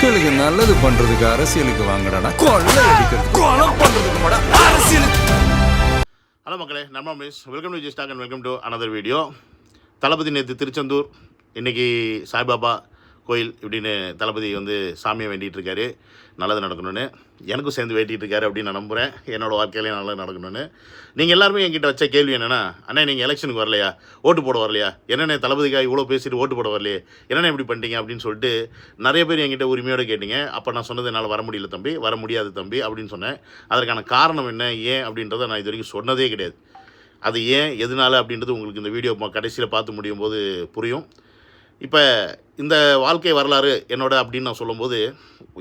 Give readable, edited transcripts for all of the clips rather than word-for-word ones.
மக்களுக்கு நல்லது பண்றதுக்கு அரசியலுக்கு வாங்கடா, கொள்ளை அடிக்கிறது கொலை பண்றதுக்கு மாடா அரசியலுக்கு. ஹலோ மக்களே, நம்ம மிஸ் வெல்கம் டு ஜிஸ்டாக் and welcome to another video. Thalapathy நேற்று திருச்செந்தூர், இன்றைக்கி சாய்பாபா கோயில் இப்படின்னு தளபதி வந்து சாமியை வேண்டிகிட்டு இருக்காரு, நல்லது நடக்கணும்னு. எனக்கும் சேர்ந்து வேண்டிகிட்டு இருக்காரு அப்படின்னு நான் நம்புகிறேன். என்னோடய வாழ்க்கையிலே நல்லது நடக்கணும்னு. நீங்கள் எல்லாருமே என்கிட்ட வச்ச கேள்வி என்னென்னா, அண்ணா நீங்கள் எலெக்ஷனுக்கு வரலையா, ஓட்டு போட வரலையா, என்னென்ன தளபதிக்காக இவ்வளோ பேசிட்டு ஓட்டு போட வரலையே, என்னென்ன இப்படி பண்ணிட்டீங்க அப்படின்னு சொல்லிட்டு நிறைய பேர் என்கிட்ட உரிமையோடு கேட்டிங்க. அப்போ நான் சொன்னது என்னால் வர முடியல தம்பி, வர முடியாது தம்பி அப்படின்னு சொன்னேன். அதற்கான காரணம் என்ன, ஏன் அப்படின்றத நான் இது வரைக்கும் சொன்னதே கிடையாது. அது ஏன் எதனால அப்படின்றது உங்களுக்கு இந்த வீடியோ கடைசியில் பார்த்து முடியும் போது புரியும். இப்போ இந்த வாழ்க்கை வரலாறு என்னோட அப்படின்னு நான் சொல்லும்போது,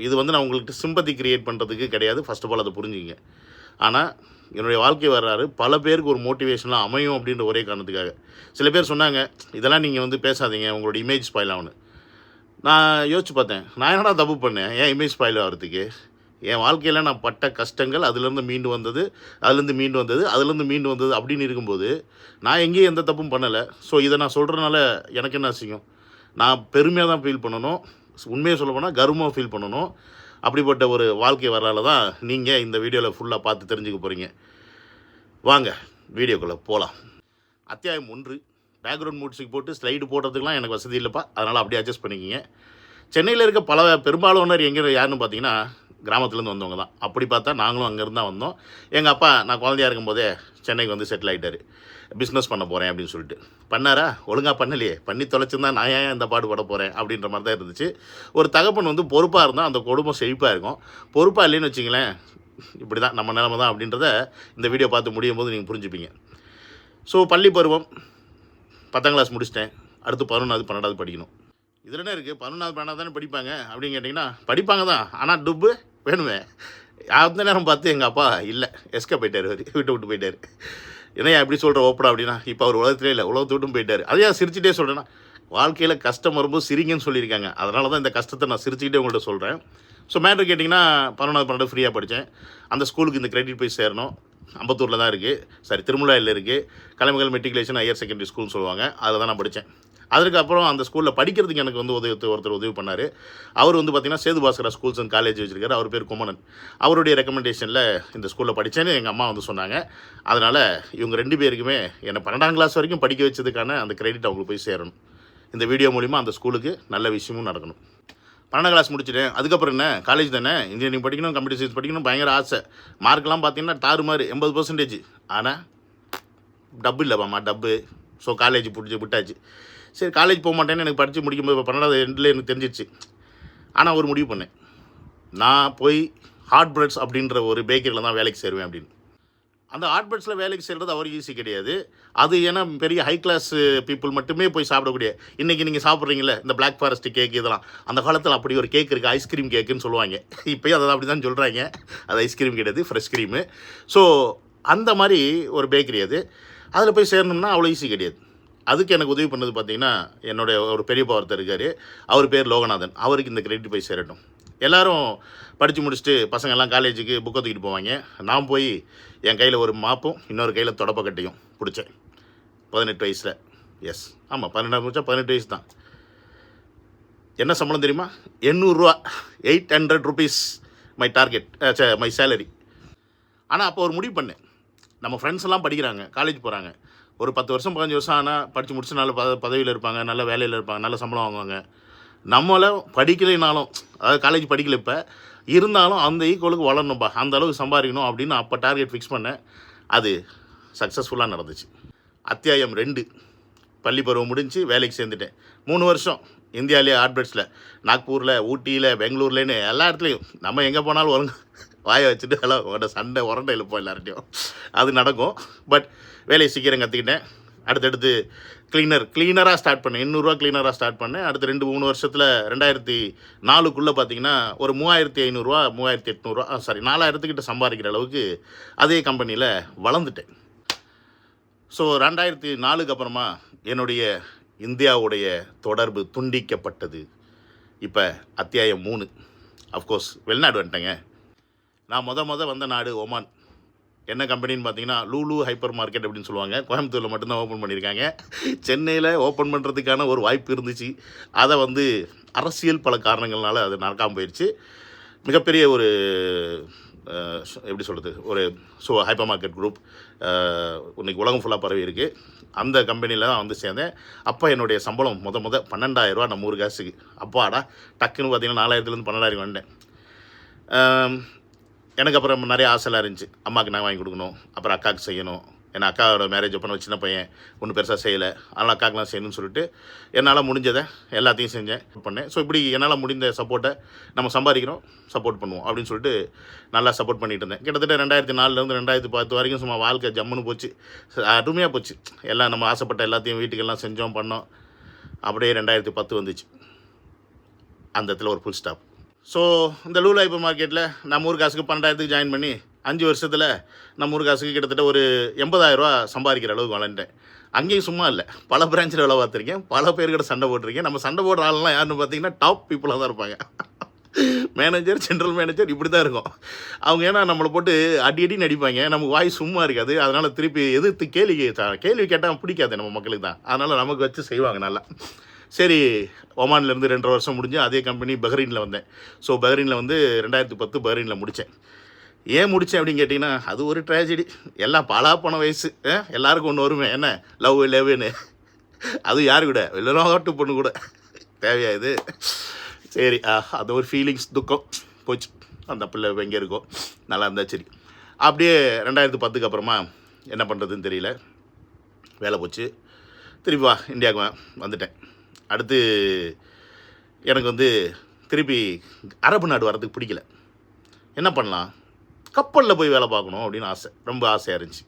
இது வந்து நான் உங்களுக்கு சிம்பத்தி க்ரியேட் பண்ணுறதுக்கு கிடையாது. ஃபர்ஸ்ட் ஆஃப் ஆல் அதை புரிஞ்சுங்க. ஆனால் என்னுடைய வாழ்க்கை வரலாறு பல பேருக்கு ஒரு மோட்டிவேஷனாக அமையும் அப்படின்ற ஒரே காரணத்துக்காக. சில பேர் சொன்னாங்க, இதெல்லாம் நீங்கள் வந்து பேசாதீங்க, உங்களோட இமேஜ் ஸ்பாயில் ஆகணும். நான் யோசிச்சு பார்த்தேன், நான் என்னடா தப்பு பண்ணேன் ஏன் இமேஜ் ஸ்பாயில் ஆகிறதுக்கு? என் வாழ்க்கையில் நான் பட்ட கஷ்டங்கள், அதுலேருந்து மீண்டு வந்தது, அதுலேருந்து மீண்டு வந்தது அப்படின்னு இருக்கும்போது நான் எங்கேயும் எந்த தப்பும் பண்ணலை. ஸோ இதை நான் சொல்கிறதுனால எனக்கு என்ன அசிங்கம்? நான் பெருமையாக தான் ஃபீல் பண்ணணும், உண்மையை சொல்ல போனால் கர்வமாக ஃபீல் பண்ணணும். அப்படிப்பட்ட ஒரு வாழ்க்கை வரலாறு தான் நீங்கள் இந்த வீடியோவில் ஃபுல்லாக பார்த்து தெரிஞ்சுக்க போகிறீங்க. வாங்க வீடியோக்குள்ளே போகலாம். அத்தியாயம் 1. பேக்ரவுண்ட் மியூசிக் போட்டு ஸ்லைடு போடுறதுக்குலாம் எனக்கு வசதி இல்லைப்பா, அதனால் அப்படியே அட்ஜஸ்ட் பண்ணிக்கிங்க. சென்னையில் இருக்க பெரும்பாலானோர் யாருன்னு பார்த்தீங்கன்னா கிராமத்துலேருந்து வந்தவங்க தான். அப்படி பார்த்தா நாங்களும் அங்கேருந்து தான் வந்தோம். எங்கள் அப்பா நான் குழந்தையாக இருக்கும்போதே சென்னைக்கு வந்து செட்டில் ஆகிட்டார். பிஸ்னஸ் பண்ண போகிறேன் அப்படின்னு சொல்லிட்டு பண்ணாரா? ஒழுங்காக பண்ணலையே, பண்ணி தொலைச்சிருந்தா நான் ஏன் இந்த பாடுபட போகிறேன் அப்படின்ற மாதிரி தான் இருந்துச்சு. ஒரு தகப்பன் வந்து பொறுப்பாக இருந்தால் அந்த குடும்பம் செழிப்பாக இருக்கும். பொறுப்பாக இல்லைன்னு வச்சிங்களேன், இப்படி தான் நம்ம நிலைமை தான் அப்படின்றத இந்த வீடியோ பார்த்து முடியும் போது நீங்கள் புரிஞ்சுப்பீங்க. ஸோ பள்ளி பருவம் 10ஆம் கிளாஸ் முடிச்சிட்டேன். அடுத்து 11வது 12வது படிக்கணும். இதில் என்ன இருக்குது, 11வது 12வது தானே படிப்பாங்க அப்படின்னு கேட்டிங்கன்னா படிப்பாங்க தான், ஆனால் டுப்பு வேணுமே. அந்த நேரம் பார்த்து எங்கள் அப்பா இல்லை, எஸ்கே போயிட்டார், வீட்டை விட்டு போயிட்டார். ஏன்னா எப்படி சொல்கிற ஓப்படா அப்படின்னா, இப்போ அவர் உலகத்திலே இல்லை, உலகத்தை விட்டும் போயிட்டார். அதையா சிரிச்சுட்டே சொல்கிறேன்னா, வாழ்க்கையில் கஷ்டம் வரும்போது சிரிங்கன்னு சொல்லியிருக்காங்க. அதனால தான் இந்த கஷ்டத்தை நான் சிரிச்சுக்கிட்டே உங்கள்கிட்ட சொல்கிறேன். ஸோ மேட்ரு கேட்டிங்கன்னா 11வது 12வது ஃப்ரீயாக படித்தேன். அந்த ஸ்கூலுக்கு இந்த கிரெடிட் போய் சேரணும். அம்பத்தூரில் தான் இருக்குது, சாரி திருமலாயில் இருக்குது. கலைமகள் மெட்ரிகுலேஷன் ஹையர் செகண்டரி ஸ்கூல்னு சொல்லுவாங்க, அதில் தான் நான் படித்தேன். அதுக்கப்புறம் அந்த ஸ்கூலில் படிக்கிறதுக்கு எனக்கு வந்து ஒருத்தர் உதவி பண்ணார். அவர் வந்து பார்த்திங்கன்னா Setu Bhaskara schools and college வச்சுருக்காரு. அவர் பேர் குமணன். அவருடைய ரெக்கமெண்டேஷனில் இந்த ஸ்கூலில் படித்தேன்னு எங்கள் அம்மா வந்து சொன்னாங்க. அதனால் இவங்க 2 பேருக்குமே என்னை 12ஆம் கிளாஸ் வரைக்கும் படிக்க வச்சதுக்கான அந்த கிரெடிட் அவங்களுக்கு போய் சேரணும். இந்த வீடியோ மூலிமா அந்த ஸ்கூலுக்கு நல்ல விஷயமும் நடக்கணும். 12ஆம் கிளாஸ் முடிச்சிட்டேன். அதுக்கப்புறம் என்ன, காலேஜ் தானே, இன்ஜினியரிங் படிக்கணும், கம்ப்யூட்டர் சயின்ஸ் படிக்கணும், பயங்கர ஆசை. மார்க்கெலாம் பார்த்திங்கன்னா தாறுமாறு 80%. ஆனால் டப்பு இல்லைப்பாம்மா, டப்பு. ஸோ காலேஜ் விட்டாச்சு. சரி காலேஜ் போக மாட்டேன்னு எனக்கு படித்து முடிக்கும்போது 12வது எண்டில் எனக்கு தெரிஞ்சிச்சு. ஆனால் ஒரு முடிவு பண்ணேன், நான் போய் ஹாட் பிரெட்ஸ் அப்படின்ற ஒரு பேக்கரியில் தான் வேலைக்கு சேருவேன் அப்படின்னு. அந்த ஹாட் பிரெட்ஸில் வேலைக்கு சேர்றது அவர் ஈஸி கிடையாது. அது ஏன்னா பெரிய ஹை கிளாஸ் பீப்புள் மட்டுமே போய் சாப்பிடக்கூடிய. இன்றைக்கி நீங்கள் சாப்பிட்றீங்களே இந்த பிளாக் ஃபாரஸ்ட் கேக், இதெல்லாம் அந்த காலத்தில் அப்படி ஒரு கேக் இருக்குது, ஐஸ்கிரீம் கேக்குன்னு சொல்லுவாங்க. இப்போயும் அதை அப்படி தான் சொல்கிறாங்க. அது ஐஸ்கிரீம் கிடையாது, ஃப்ரெஷ் க்ரீமு. ஸோ அந்த மாதிரி ஒரு பேக்கரி அது. அதில் போய் சேரணும்னா அவ்வளோ ஈஸி கிடையாது. அதுக்கு எனக்கு உதவி பண்ணது பார்த்திங்கன்னா என்னுடைய ஒரு பெரியப்பா ஒருத்தர் இருக்கார், அவர் பேர் லோகநாதன். அவருக்கு இந்த கிரெடிட் போய் சேரட்டும். எல்லோரும் படித்து முடிச்சுட்டு பசங்கள்லாம் காலேஜுக்கு புக்கை தூக்கிட்டு போவாங்க. நான் போய் என் கையில் ஒரு மாப்பும் இன்னொரு கையில் தொடப்பக்கட்டையும் பிடிச்சேன் 18 வயசில். எஸ், ஆமாம், 12 முடிச்சா 18 வயசு தான். என்ன சம்பளம் தெரியுமா? 800 ரூபா, 800 rupees my target, my salary. ஆனால் அப்போ ஒரு முடிவு பண்ணேன், நம்ம ஃப்ரெண்ட்ஸ் எல்லாம் படிக்கிறாங்க, காலேஜ் போகிறாங்க. ஒரு 10 வருஷம் 15 வருஷம் ஆனால் படித்து முடிச்சு நல்ல பதவியில் இருப்பாங்க, நல்ல வேலையில் இருப்பாங்க, நல்ல சம்பளம் வாங்குவாங்க. நம்மளை படிக்கலைனாலும், அதாவது காலேஜ் படிக்கல இப்போ இருந்தாலும் அந்த ஈக்குவலுக்கு வளரணும்பா, அந்த அளவுக்கு சம்பாதிக்கணும் அப்படின்னு அப்போ டார்கெட் ஃபிக்ஸ் பண்ணேன். அது சக்ஸஸ்ஃபுல்லாக நடந்துச்சு. அத்தியாயம் 2. பள்ளி பருவம் முடிஞ்சு வேலைக்கு சேர்ந்துட்டேன். 3 வருஷம் இந்தியாவிலே ஆட்பெட்ஸில், நாக்பூரில், ஊட்டியில், பெங்களூர்லேன்னு எல்லா இடத்துலையும். நம்ம எங்கே போனாலும் வருங்க வாயை வச்சுட்டு எல்லாம் சண்டை உரண்டை இழுப்போம் எல்லார்ட்டையும். அது நடக்கும். பட் வேலையை சீக்கிரம் கற்றுக்கிட்டேன். அடுத்தடுத்து க்ளீனராக ஸ்டார்ட் பண்ணேன். 800 ரூபா க்ளீனராக ஸ்டார்ட் பண்ணேன். அடுத்து 2-3 வருஷத்தில் 2004க்குள்ளே பார்த்திங்கன்னா ஒரு 3500 ரூபா 3800 ரூபா, சாரி 4000 சம்பாதிக்கிற அளவுக்கு அதே கம்பெனியில் வளர்ந்துட்டேன். ஸோ 2004க்கு அப்புறமா என்னுடைய இந்தியாவுடைய தொடர்பு துண்டிக்கப்பட்டது. இப்போ அத்தியாயம் 3. அஃப்கோர்ஸ் வெளிநாடு வந்துட்டேங்க. நான் வந்த நாடு ஒமான். என்ன கம்பெனின்னு பார்த்தீங்கன்னா லூலு ஹைப்பர் மார்க்கெட் அப்படின்னு சொல்லுவாங்க. கோயம்புத்தூரில் மட்டும்தான் ஓப்பன் பண்ணியிருக்காங்க. சென்னையில் ஓப்பன் பண்ணுறதுக்கான ஒரு வாய்ப்பு இருந்துச்சு. அதை வந்து அரசியல் பல காரணங்கள்னால அது நடக்காமல் போயிடுச்சு. மிகப்பெரிய ஒரு எப்படி சொல்கிறது, ஒரு ஹைப்பர் மார்க்கெட் குரூப் இன்றைக்கி உலகம் ஃபுல்லாக பரவி இருக்குது. அந்த கம்பெனியில் தான் வந்து சேர்ந்தேன். அப்போ என்னுடைய சம்பளம் முத 12,000 நம்ம ஊர் காசுக்கு. அப்பாடா டக்குன்னு பார்த்தீங்கன்னா 4,000லேருந்து 12,000 வந்தேன். எனக்கு அப்புறம் நிறைய ஆசைலாம் இருந்துச்சு. அம்மாவுக்கு நான் வாங்கி கொடுக்கணும், அப்புறம் அக்காவுக்கு செய்யணும். ஏன்னா அக்காவோட மேரேஜ் அப்போ சின்ன பையன் ஒன்றும் பெருசாக செய்யலை, அதனால் அக்காவுக்குலாம் செய்யணும்னு சொல்லிட்டு என்னால் முடிஞ்சதை எல்லாத்தையும் செஞ்சேன், பண்ணேன். ஸோ இப்படி என்னால் முடிந்த சப்போர்ட்டை நம்ம சம்பாதிக்கிறோம், சப்போர்ட் பண்ணுவோம் அப்படின்னு சொல்லிட்டு நல்லா சப்போர்ட் பண்ணிகிட்டு இருந்தேன். கிட்டத்தட்ட 2004லேருந்து 2010 வரைக்கும் சும்மா வாழ்க்கை ஜம்முன்னு போச்சு, அருமையாக போச்சு. எல்லாம் நம்ம ஆசைப்பட்ட எல்லாத்தையும் வீட்டுக்கெல்லாம் செஞ்சோம், பண்ணோம். அப்படியே 2010 வந்துச்சு. அந்த இடத்துல ஒரு ஃபுல் ஸ்டாப். ஸோ இந்த லூலு ஹைப்பர் மார்க்கெட்டில் நம்ம ஊர் காசுக்கு 12,000 ஜாயின் பண்ணி 5 வருஷத்தில் நம்ம ஊர் காசுக்கு கிட்டத்தட்ட ஒரு 80,000 சம்பாதிக்கிற அளவுக்கு வளர்ந்தேன். அங்கேயும் சும்மா இல்லை, பல பிரான்ச்சில் வேலை பார்த்துருக்கேன், பல பேர்கிட்ட சண்டை போட்டிருக்கேன். நம்ம சண்டை போடுற ஆள்லாம் யாருன்னு பார்த்தீங்கன்னா டாப் பீப்புளாக தான் இருப்பாங்க. மேனேஜர், ஜென்ரல் மேனேஜர் இப்படி தான் இருக்கும் அவங்க. ஏன்னா நம்மளை போட்டு அடிக்கடி நடிப்பாங்க, நமக்கு வாய் சும்மா இருக்காது. அதனால் திருப்பி எதிர்த்து கேள்வி கேட்டால் பிடிக்காது நம்ம மக்களுக்கு தான். அதனால் நமக்கு வச்சு செய்வாங்க நல்லா. சரி, ஒமான்லேருந்து 2.5 வருஷம் முடிஞ்சு அதே கம்பெனி பஹ்ரைனில் வந்தேன். ஸோ பஹ்ரைனில் வந்து 2010 பஹ்ரைனில் முடித்தேன். ஏன் முடித்தேன் அப்படின்னு கேட்டிங்கன்னா, அது ஒரு ட்ராஜடி. எல்லாம் போன வயசு, எல்லாருக்கும் ஒன்று வருமே, என்ன லவ்னு. அது யாரு கூட வெளிநாட்டு பொண்ணு கூட தேவையா இது? சரி, அது ஒரு ஃபீலிங்ஸ், துக்கம் போச்சு. அந்த பிள்ளை எங்கே இருக்கோ, நல்லா இருந்தால் சரி. அப்படியே 2010க்கு அப்புறமா என்ன பண்ணுறதுன்னு தெரியல, வேலை போச்சு. திருப்பி இந்தியாவுக்கு வந்துட்டேன். அடுத்து எனக்கு வந்து திருப்பி அரபு நாடு வரதுக்கு பிடிக்கல. என்ன பண்ணலாம், கப்பலில் போய் வேலை பார்க்கணும் அப்படின்னு ஆசை, ரொம்ப ஆசையாக இருந்துச்சு.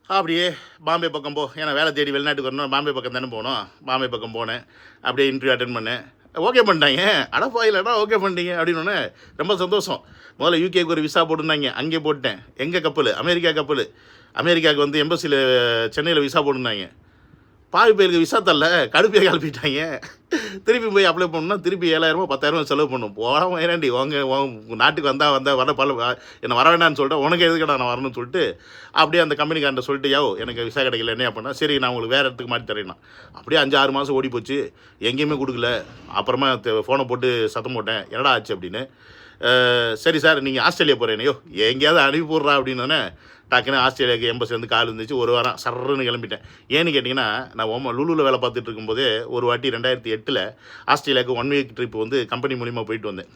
அப்படியே பாம்பே பக்கம் ஏன்னா வேலை தேடி வெளிநாட்டுக்கு வரணும், பாம்பே பக்கம் தானே போகணும். பாம்பே பக்கம் போனேன், அப்படியே இன்டர்வியூ அட்டென்ட் பண்ணேன். ஓகே பண்ணிட்டாங்க. அடப்பாயிலடா ஓகே பண்ணிட்டீங்க அப்படின்னு ரொம்ப சந்தோஷம். முதல்ல யூகேக்கு ஒரு விசா போட்டுருந்தாங்க, அங்கே போட்டேன். எங்கள் கப்பல் அமெரிக்கா கப்பல். அமெரிக்காவுக்கு வந்து எம்பசியில் சென்னையில் விசா போட்டுருந்தாங்க. பாவி பேருக்கு விசா தரல, கடுப்பையை கிளப்பிட்டாங்க. திருப்பி போய் அப்ளை பண்ணணும்னா திருப்பி 7,000 10,000 செலவு பண்ணணும். போகாமல் ஏறாண்டி உங்கள் நாட்டுக்கு வந்தால் வர என்னை வர வேண்டான்னு சொல்லிட்டு, உனக்கு எதுக்கடா நான் வரணும்னு சொல்லிட்டு அப்படியே அந்த கம்பெனிக்காரன் சொல்லிட்டு, எனக்கு விசா கிடைக்கல, என்ன பண்ணால் சரி நான் உங்களுக்கு வேறு இடத்துக்கு மாற்றி தரேன்னா. அப்படியே 5-6 மாதம் ஓடி போச்சு, எங்கேயுமே கொடுக்கல. அப்புறமா ஃபோனை போட்டு சத்தம் போட்டேன், என்னடா ஆச்சு அப்படின்னு. சரி சார் நீங்கள் ஆஸ்திரேலியா போகிறேனையோ எங்கேயாவது அனுப்பி போடுறா அப்படின்னோடனே டக்குன்னு ஆஸ்திரேலியாவுக்கு எம்பசி வந்து கால் இருந்துச்சு. ஒரு வாரம் சர்றன்னு கிளம்பிட்டேன். ஏன்னு கேட்டிங்கன்னா, நான் லூலூவில் வேலை பார்த்துட்டு இருக்கும்போதே ஒரு வாட்டி 2008 ஆஸ்திரேலியாவுக்கு 1 வீக் ட்ரிப் வந்து கம்பெனி மூலிமா போயிட்டு வந்தேன்.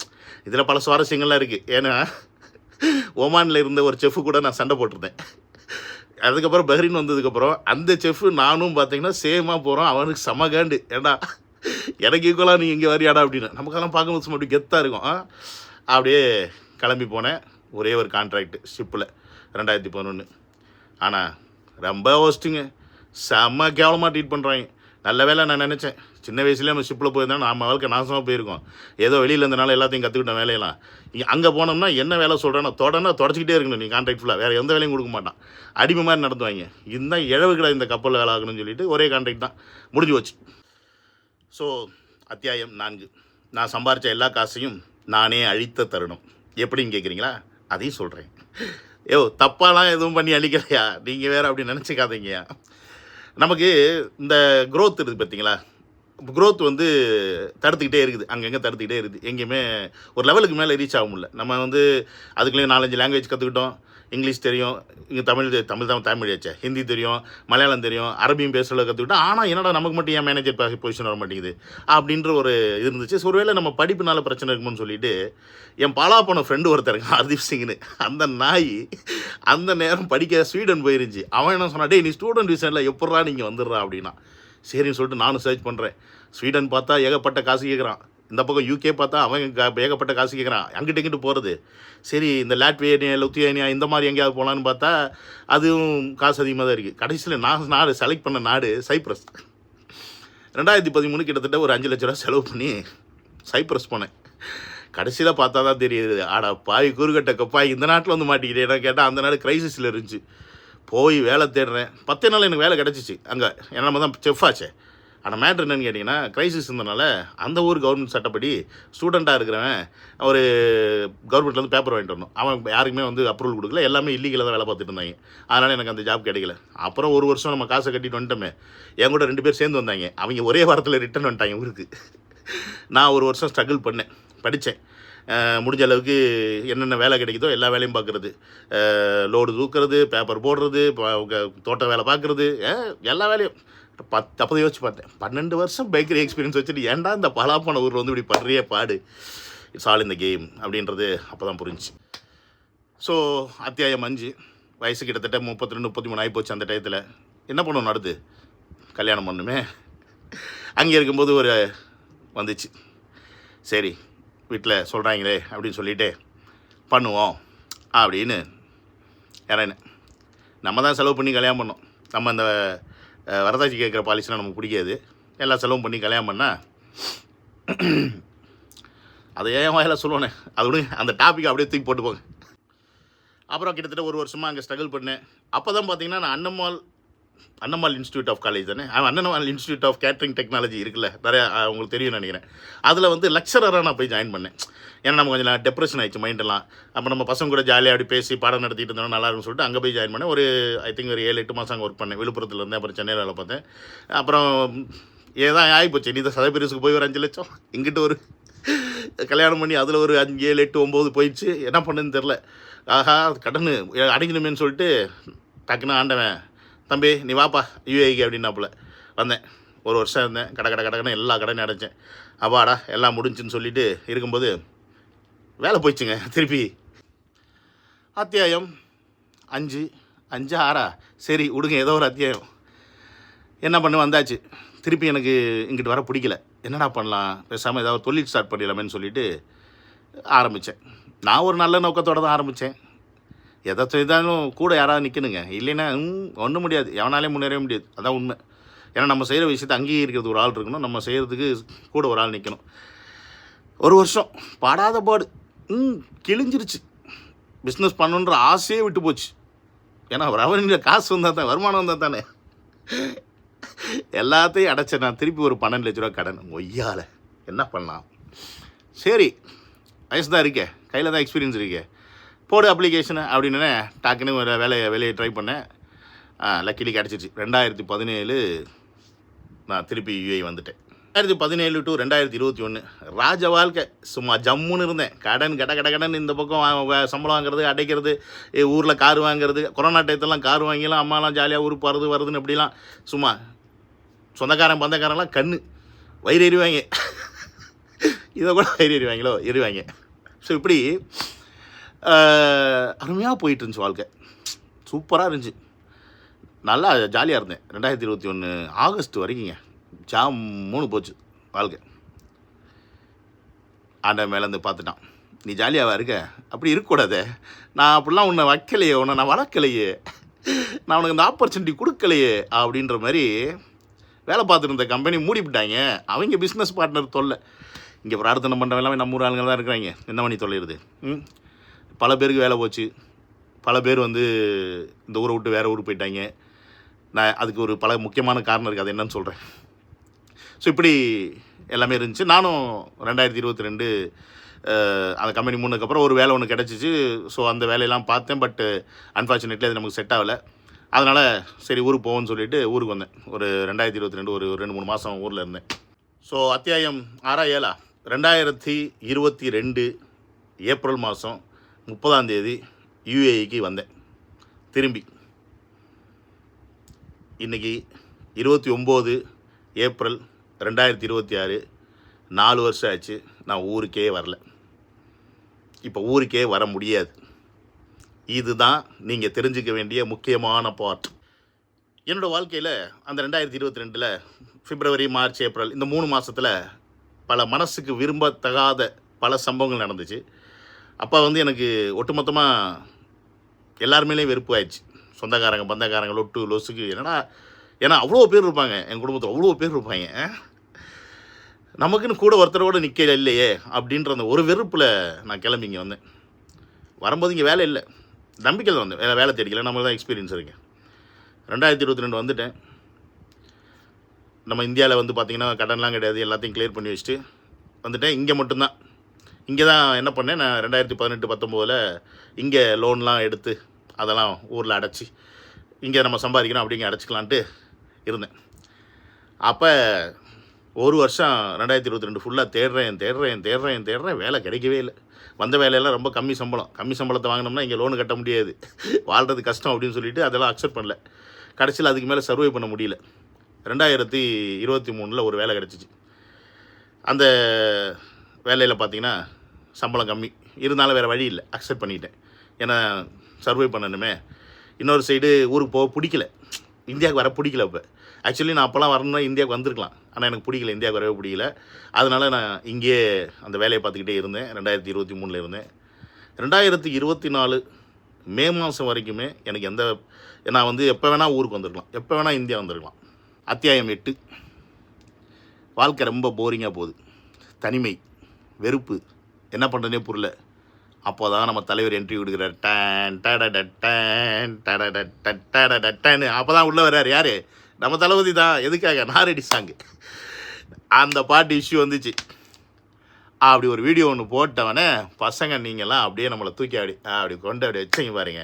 இதில் பல சுவாரஸ்யங்கள்லாம் இருக்குது. ஏன்னா ஒமானில் இருந்த ஒரு செஃப்பு கூட நான் சண்டை போட்டிருந்தேன். அதுக்கப்புறம் பஹ்ரைன் வந்ததுக்கப்புறம் அந்த செஃப்பு நானும் பார்த்தீங்கன்னா சேமாக போகிறோம். அவனுக்கு சமகாண்டு, ஏடா எனக்கு ஈக்குவலாக நீ இங்கே வரியாடா அப்படின்னு. நமக்கெல்லாம் பார்க்கும்போது சும்மா அப்படி கெத்தாக இருக்கும். அப்படியே கிளம்பி போனேன். ஒரே ஒரு கான்ட்ராக்ட் ஷிப்பில் 2011. ஆனால் ரொம்ப ஹோஸ்ட்டுங்க, செம்ம கேவலமாக ட்ரீட் பண்ணுறாங்க. நல்ல வேலை நான் நினச்சேன், சின்ன வயசுலேயே நம்ம ஷிப்பில் போயிருந்தா நம்ம வாழ்க்கை நாசமாக போயிருக்கோம். ஏதோ வெளியில் இருந்தனால எல்லாத்தையும் கற்றுக்கிட்டேன் வேலையெல்லாம். அங்கே போனோம்னா என்ன வேலை சொல்கிறேன்னா தொடச்சிக்கிட்டே இருக்கணும் நீ கான்ட்ராக்ட் ஃபுல்லாக, வேறு எந்த வேலையும் கொடுக்க மாட்டான். அடிமை மாதிரி நடத்துவாங்க. இந்த இழவு கிடையாது இந்த கப்பலில் வேலை ஆகணும்னு சொல்லிட்டு ஒரே கான்ட்ராக்ட் தான், முடிஞ்சு போச்சு. ஸோ அத்தியாயம் 4, நான் சம்பாரித்த எல்லா காசையும் நானே அழித்த தருணம். எப்படின்னு கேட்குறீங்களா? அதையும் சொல்கிறேன். தப்பாலாம் எதுவும் பண்ணி அழிக்கலையா நீங்கள் வேறு அப்படி நினச்சிக்காதீங்கயா. நமக்கு இந்த க்ரோத் இருக்குது பார்த்தீங்களா, க்ரோத் வந்து தடுத்துக்கிட்டே இருக்குது, அங்கங்கே தடுத்துக்கிட்டே இருக்குது. எங்கேயுமே ஒரு லெவலுக்கு மேலே ரீச் ஆக முடியல. நம்ம வந்து அதுக்குள்ளேயும் 4-5 லாங்குவேஜ் கற்றுக்கிட்டோம். இங்கிலீஷ் தெரியும், இங்கே தமிழ் ஆச்சு, ஹிந்தி தெரியும், மலையாளம் தெரியும், அரபியும் பேசுகிறத கற்றுக்கிட்டோம். ஆனால் என்னடா நமக்கு மட்டும் ஏன் மேனேஜர் பொசிஷன் வர மாட்டேங்குது அப்படின்ற ஒரு இருந்துச்சு. ஸோ ஒருவேளை நம்ம படிப்புனால பிரச்சனை இருக்குன்னு சொல்லிட்டு என் போன ஃப்ரெண்டு ஒருத்தருங்க ஹர்தீப் சிங்னு, அந்த நாய் அந்த நேரம் படிக்க ஸ்வீடன் போயிருந்துச்சு. அவன் என்ன சொன்னா, டேய் நீ ஸ்டூடெண்ட் விசாரில் எப்பட்றா நீங்கள் வந்துடுறா அப்படின்னா. சரின்னு சொல்லிட்டு நானும் சர்ச் பண்ணுறேன். ஸ்வீடன் பார்த்தா ஏகப்பட்ட காசு கேட்குறான், இந்த பக்கம் யூகே பார்த்தா அவன் ஏகப்பட்ட காசு கேட்குறான், அங்கிட்ட இங்கிட்டு போகிறது. சரி இந்த லாட்வியேனியா லுத்தியேனியா இந்த மாதிரி எங்கேயாவது போகலான்னு பார்த்தா அதுவும் காசு அதிகமாக தான் இருக்குது. கடைசியில் நான் செலக்ட் பண்ண நாடு சைப்ரஸ். 2013 கிட்டத்தட்ட ஒரு 5 லட்ச ரூபா செலவு பண்ணி சைப்ரஸ் போனேன். கடைசியில் பார்த்தா தான் தெரியுது, ஆடா பாய் குறுக்கட்ட கப்பாய் இந்த நாட்டில் வந்து மாட்டிக்கிட்டேன். கேட்டால் அந்த நாடு கிரைசிஸில் இருந்துச்சு. போய் வேலை தேடுறேன். 10 நாள் எனக்கு வேலை கிடச்சிச்சு அங்கே. ஏன்னா நம்ம தான் செஃப் ஆச்சே. ஆனால் மேட்ரு என்னென்னு கேட்டிங்கன்னா க்ரைசிஸ் இருந்தனால அந்த ஊர் கவர்மெண்ட் சட்டப்படி ஸ்டூடெண்ட்டாக இருக்கிறவன் ஒரு கவர்மெண்ட்லேருந்து பேப்பர் வாங்கிட்டு வரணும். அவன் யாருக்குமே வந்து அப்ரூவல் கொடுக்கல, எல்லாமே இல்லீகலாக தான் வேலை பார்த்துட்டு இருந்தாங்க. அதனால் எனக்கு அந்த ஜாப் கிடைக்கல. அப்புறம் ஒரு வருஷம் நம்ம காசை கட்டிட்டு வந்துட்டோமே, என் கூட 2 பேர் சேர்ந்து வந்தாங்க. அவங்க ஒரே வாரத்தில் ரிட்டர்ன் வந்துட்டாங்க ஊருக்கு. நான் ஒரு வருஷம் ஸ்ட்ரகிள் பண்ணேன், படித்தேன். முடிஞ்ச அளவுக்கு என்னென்ன வேலை கிடைக்குதோ எல்லா வேலையும் பார்க்குறது, லோடு தூக்குறது, பேப்பர் போடுறது, தோட்ட வேலை பார்க்குறது, எல்லா வேலையும். அப்போ யோசிச்சு பார்த்தேன், 12 வருஷம் பேக்கரி எக்ஸ்பீரியன்ஸ் வச்சுட்டு ஏன்டா இந்த பலாப்பான ஊரில் வந்து இப்படி படுறிய பாடு, இட்ஸ் ஆல் இந்த கேம் அப்படின்றது அப்போ தான் புரிஞ்சிச்சு. ஸோ அத்தியாயம் 5, வயசு கிட்டத்தட்ட 32 33 ஆகிப்போச்சு. அந்த டயத்தில் என்ன பண்ணணும், அடுத்து கல்யாணம் பண்ணுமே. அங்கே இருக்கும்போது ஒரு வந்துச்சு, சரி வீட்டில் சொல்கிறாங்களே அப்படின்னு சொல்லிவிட்டு பண்ணுவோம் அப்படின்னு இறங்கினேன். நம்ம தான் செலவு பண்ணி கல்யாணம் பண்ணோம். நம்ம அந்த வரதாச்சி கேட்குற பாலிசிலாம் நமக்கு பிடிக்காது. எல்லா செலவும் பண்ணி கல்யாணம் பண்ணால் அதை ஏன் வாயில சொல்லுவேனே, அது விட அந்த டாப்பிக்கை அப்படியே தூக்கி போட்டு போங்க. அப்புறம் கிட்டத்தட்ட ஒரு வருஷமாக அங்கே ஸ்ட்ரகிள் பண்ணேன். அப்போ தான் பார்த்தீங்கன்னா நான் அன்னம்மாள் இன்ஸ்டியூட் ஆஃப் காலேஜ் தானே, Annammal institute of catering technology இருக்குல்ல, நிறையா உங்களுக்கு தெரியும்னு நினைக்கிறேன். அதில் வந்து லெக்சரராக நான் போய் ஜாயின் பண்ணேன். ஏன்னா நம்ம கொஞ்சம் டெப்ரெஷன் ஆயிடுச்சு மைண்டெல்லாம். அப்போ நம்ம பசங்க கூட ஜாலியாக அப்படி பேசி பாடம் நடத்திட்டு இருந்தோம், நல்லா இருக்குன்னு சொல்லிட்டு அங்கே போய் ஜாயின் பண்ணேன். ஒரு ஐ திங்க் ஒரு 7-8 மாதம் அங்கே ஒர்க் பண்ணேன். விழுப்புரத்தில் இருந்தேன், அப்புறம் சென்னையில் வேலை பார்த்தேன். அப்புறம் ஏதான் ஆகிப்போச்சு, நீ தான் சதபீரிஸுக்கு போய் ஒரு 5 லட்சம், இங்கிட்ட ஒரு கல்யாணம் பண்ணி அதில் ஒரு 5 7 8 9 போயிடுச்சு. என்ன பண்ணுன்னு தெரில. ஆஹா கடன் அடைக்கணுமேன்னு சொல்லிட்டு டக்குன்னு ஆண்டவன், தம்பி நீ வாப்பா யூஏக்கு அப்படின்னாப்புல வந்தேன். ஒரு வருஷம் இருந்தேன், கடன்னு எல்லா கடையும் அடைச்சேன். அப்பாடா எல்லாம் முடிஞ்சுன்னு சொல்லிட்டு இருக்கும்போது வேலை போயிடுச்சுங்க. திருப்பி அத்தியாயம் 5 6 சரி விடுங்க, ஏதோ ஒரு அத்தியாயம். என்ன பண்ண வந்தாச்சு. திருப்பி எனக்கு இங்கிட்டு வர பிடிக்கல. என்னடா பண்ணலாம், பேசாமல் ஏதாவது தொழில் ஸ்டார்ட் பண்ணிடலாமேன்னு சொல்லிட்டு ஆரம்பித்தேன். நான் ஒரு நல்ல நோக்கத்தோடு தான் ஆரம்பித்தேன். எதை செய்தாலும் கூட யாராவது நிற்கணுங்க, இல்லைன்னா ஒன்றும் முடியாது, எவனாலே முன்னேறவே முடியாது. அதான் உண்மை. ஏன்னா நம்ம செய்கிற விஷயத்தை அங்கீகரிக்கிறது ஒரு ஆள் இருக்கணும், நம்ம செய்கிறதுக்கு கூட ஒரு ஆள் நிற்கணும். ஒரு வருஷம் பாடாத பாடு, கிழிஞ்சிருச்சு. பிஸ்னஸ் பண்ணணுன்ற ஆசையே விட்டு போச்சு. ஏன்னா ரெவன்யூ காசு வந்தால் தான், வருமானம் வந்தால் தானே. எல்லாத்தையும் அடைச்சேன். நான் திருப்பி ஒரு 12 லட்ச ரூபா கடன் ஒய்யால். என்ன பண்ணலாம், சரி வயசு தான் இருக்கே, கையில் தான் எக்ஸ்பீரியன்ஸ் இருக்கே, போடு அப்ளிகேஷனு அப்படின்னு டாக்குன்னு ஒரு வேலையை ட்ரை பண்ணேன். லக்கிலி கிடச்சிச்சு. 2017 நான் திருப்பி யூஏ வந்துட்டேன். 2017 to 2021 ராஜ வாழ்க்கை. சும்மா ஜம்முன்னு இருந்தேன். கடன் இந்த பக்கம் சம்பளம் வாங்குறது, அடைக்கிறது, ஊரில் கார் வாங்குறது. கொரோனா டயத்தெல்லாம் கார் வாங்கிலாம் அம்மாலாம் ஜாலியாக ஊருக்கு வருதுன்னு அப்படிலாம். சும்மா சொந்தக்காரன் பந்தக்காரன்லாம் கண்ணு வயிறு எறிவாங்க. இதை கூட வயிறு எறிவாங்க. ஸோ இப்படி அருமையாக போயிட்டு இருந்துச்சு வாழ்க்கை. சூப்பராக இருந்துச்சு, நல்லா ஜாலியாக இருந்தேன். 2021 ஆகஸ்ட் வரைக்குங்க ஜாமுன்னு போச்சு வாழ்க்கை. ஆண்ட மேலேருந்து பார்த்துட்டான், நீ ஜாலியாகவா இருக்க, அப்படி இருக்கக்கூடாது, நான் அப்படிலாம் உன்னை வைக்கலையே, உன்னை நான் வளர்க்கலையே, நான் உனக்கு இந்த ஆப்பர்ச்சுனிட்டி கொடுக்கலையே அப்படின்ற மாதிரி வேலை பார்த்துட்டு இருந்த கம்பெனி மூடிவிட்டாங்க. அவங்க பிஸ்னஸ் பார்ட்னர் தொல்லை. இங்கே பிரார்த்தனை பண்ணுற எல்லாமே நம்ம ஊர் ஆளுங்க தான் இருக்கிறாங்க. என்ன பண்ணி தொல்லையிறது. பல பேருக்கு வேலை போச்சு. பல பேர் வந்து இந்த ஊரை விட்டு வேறு ஊருக்கு போயிட்டாங்க. நான் அதுக்கு ஒரு பல முக்கியமான காரணம் இருக்குது, அது என்னன்னு சொல்கிறேன். ஸோ இப்படி எல்லாமே இருந்துச்சு. நானும் 2022 அந்த கம்பெனி மூணுக்கப்புறம் ஒரு வேலை ஒன்று கிடச்சிச்சு. ஸோ அந்த வேலையெல்லாம் பார்த்தேன். பட் அன்ஃபார்ச்சுனேட்லி அது நமக்கு செட் ஆகலை. அதனால் சரி ஊருக்கு போவோன்னு சொல்லிவிட்டு ஊருக்கு வந்தேன். ஒரு 2022 ஒரு 2-3 மாதம் ஊரில் இருந்தேன். ஸோ அத்தியாயம் 6 2022 ஏப்ரல் மாதம் 30ஆம் தேதி யூஏஇக்கு வந்தேன் திரும்பி. இன்றைக்கி 29 ஏப்ரல் 2026, 4 வருஷம் ஆச்சு. நான் ஊருக்கே வரல. இப்போ ஊருக்கே வர முடியாது. இதுதான் நீங்கள் தெரிஞ்சுக்க வேண்டிய முக்கியமான பார்ட். என்னோடய வாழ்க்கையில் அந்த 2022 பிப்ரவரி, மார்ச், ஏப்ரல் இந்த 3 மாதத்தில் பல மனசுக்கு விரும்பத்தகாத பல சம்பவங்கள் நடந்துச்சு. அப்போ வந்து எனக்கு ஒட்டுமொத்தமாக எல்லாருமேலேயும் வெறுப்பு ஆயிடுச்சு. சொந்தக்காரங்க பந்தக்காரங்க லொட்டு லொசுக்கு. ஏன்னா அவ்வளோ பேர் இருப்பாங்க என் குடும்பத்தில், அவ்வளோ பேர் இருப்பாங்க. நமக்குன்னு கூட ஒருத்தரோடு நிற்க இல்லையே அப்படின்ற அந்த ஒரு வெறுப்பில் நான் கிளம்பி இங்கே வந்தேன். வரும்போது இங்கே வேலை இல்லை, நம்பிக்கையில் வந்தேன். வேலை தேடிக்கல, நம்மளுக்கு தான் எக்ஸ்பீரியன்ஸ் இருக்குது. 2022 வந்துட்டேன். நம்ம இந்தியாவில் வந்து பார்த்திங்கன்னா கடன்லாம் கிடையாது, எல்லாத்தையும் கிளியர் பண்ணி வச்சுட்டு வந்துட்டேன். இங்கே மட்டும்தான், இங்கே தான் என்ன பண்ணேன், நான் 2018-19 இங்கே லோன்லாம் எடுத்து அதெல்லாம் ஊரில் அடைச்சி இங்கே நம்ம சம்பாதிக்கணும் அப்படிங்க அடைச்சிக்கலான்ட்டு இருந்தேன். அப்போ ஒரு வருஷம் 2022 ஃபுல்லாக தேடுறேன், வேலை கிடைக்கவே இல்லை. வந்த வேலையெல்லாம் ரொம்ப கம்மி சம்பளத்தை வாங்கினோம்னா இங்கே லோனு கட்ட முடியாது, வாழ்கிறது கஷ்டம் அப்படின்னு சொல்லிட்டு அதெல்லாம் அக்செப்ட் பண்ணல. கடைசியில் அதுக்கு மேலே சர்வை பண்ண முடியல. 2023 ஒரு வேலை கிடச்சிச்சு. அந்த வேலையில் பார்த்திங்கன்னா சம்பளம் கம்மி இருந்தாலும் வேறு வழி இல்லை, அக்செப்ட் பண்ணிட்டேன். ஏன்னா சர்வை பண்ணணுமே. இன்னொரு சைடு ஊருக்கு போக பிடிக்கல, இந்தியாவுக்கு வர பிடிக்கல. இப்போ ஆக்சுவலி நான் அப்போல்லாம் வரணும்னா இந்தியாவுக்கு வந்திருக்கலாம், ஆனால் எனக்கு பிடிக்கல, இந்தியாவுக்கு வரவே பிடிக்கல. அதனால் நான் இங்கேயே அந்த வேலையை பார்த்துக்கிட்டே இருந்தேன். 2023 இருந்தேன். 2024 மே மாதம் வரைக்குமே எனக்கு நான் வந்து எப்போ வேணால் ஊருக்கு வந்திருக்கலாம், எப்போ வேணால் இந்தியா வந்திருக்கலாம். அத்தியாயம் 8. வாழ்க்கை ரொம்ப போரிங்காக போகுது, தனிமை, வெறுப்பு, என்ன பண்ணுறதுனே புரியல. அப்போ தான் நம்ம தலைவர் என்ட்ரி கொடுக்குறார். டேன்னு அப்போ தான் உள்ளே வர்றார். யார்? நம்ம தளபதி தான். எதுக்காக? நாரடி சாங்கு. அந்த பாட்டு இஷ்யூ வந்துச்சு. அப்படி ஒரு வீடியோ ஒன்று போட்டவனே, பசங்க நீங்கள்லாம் அப்படியே நம்மளை தூக்கி அப்படி கொண்டு அப்படி வச்சிங்க பாருங்க,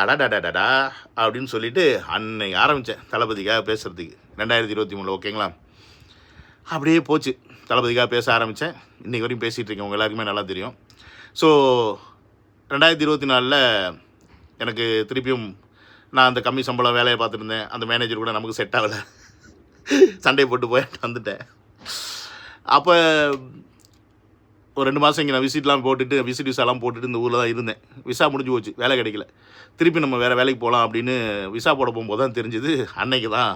அடாடாடாடா அப்படின்னு சொல்லிட்டு அன்னைக்கு ஆரம்பித்தேன் தளபதிக்காக பேசுகிறதுக்கு. 2023 ஓகேங்களா? அப்படியே போச்சு. தளபதிக்காக பேச ஆரம்பித்தேன். இன்றைக்கி வரைக்கும் பேசிகிட்டு இருக்கேன், உங்கள் எல்லாருக்குமே நல்லா தெரியும். ஸோ 2024 எனக்கு திருப்பியும் நான் அந்த கம்மி சம்பளம் வேலையை பார்த்துருந்தேன். அந்த மேனேஜர் கூட நமக்கு செட் ஆகலை, சண்டை போட்டு போயிட்டு வந்துட்டேன். அப்போ ஒரு 2 மாதம் இங்கே நான் விசிட் விசாலாம் போட்டுட்டு இந்த ஊரில் தான் இருந்தேன். விசா முடிஞ்சு போச்சு, வேலை கிடைக்கல. திருப்பி நம்ம வேறு வேலைக்கு போகலாம் அப்படின்னு விசா போட போகும்போது தான் தெரிஞ்சுது, அன்னைக்கு தான்